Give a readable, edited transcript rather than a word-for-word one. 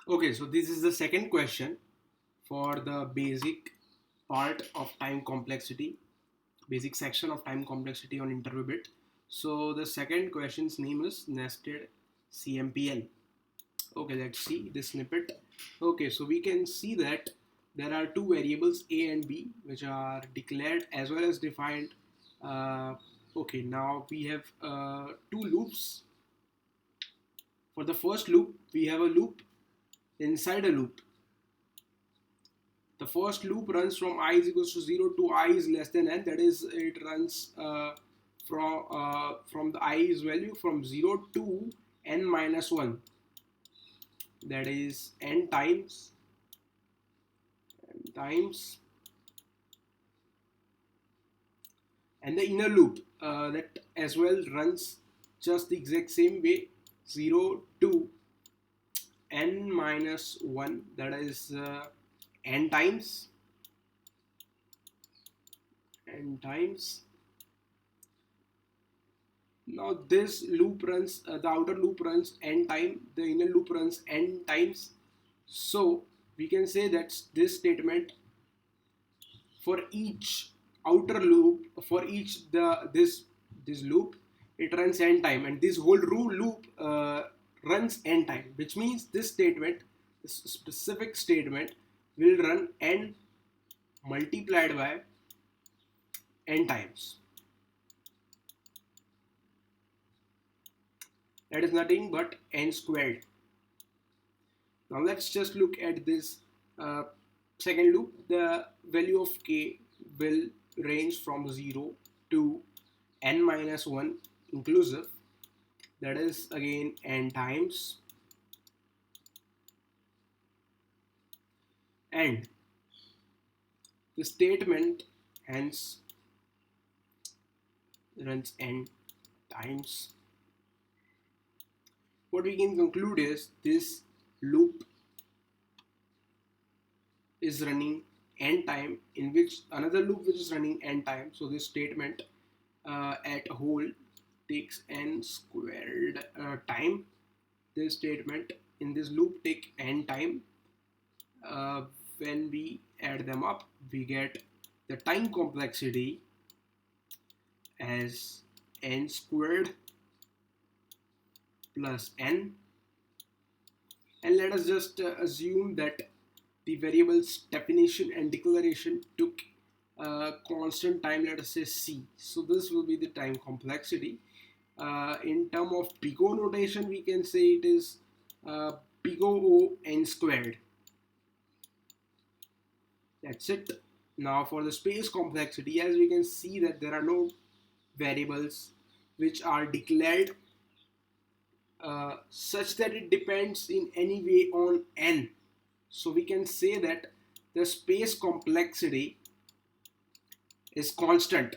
Okay, so this is the second question for the basic part of time complexity, basic section of time complexity on InterviewBit. So the second question's name is nested CMPL. Okay, let's see this snippet. Okay, so we can see that there are two variables A and B which are declared as well as defined. Okay, now we have two loops. For the first loop, we have a loop inside a loop. The first loop runs from I is equals to 0 to I is less than n. That is, it runs from the I is value from 0 to n minus 1. That is n times and the inner loop that as well runs just the exact same way, 0 to n minus 1. That is n times. Now this loop runs, the outer loop runs n time, the inner loop runs n times. So we can say that this statement for each outer loop, for each this loop, it runs n time, and this whole loop runs n time, which means this statement, this specific statement, will run n multiplied by n times. That is nothing but n squared. Now let's just look at this second loop. The value of k will range from 0 to n minus 1 inclusive. That is again n times, and the statement hence runs n times. What we can conclude is this loop is running n time, in which another loop which is running n time. So this statement at whole takes n squared time. This statement in this loop take n time. When we add them up, we get the time complexity as n squared plus n, and let us just assume that the variable's definition and declaration took constant time, let us say c. So this will be the time complexity. In term of big O notation, we can say it is big O n squared. That's it. Now for the space complexity, as we can see that there are no variables which are declared such that it depends in any way on n. So we can say that the space complexity is constant.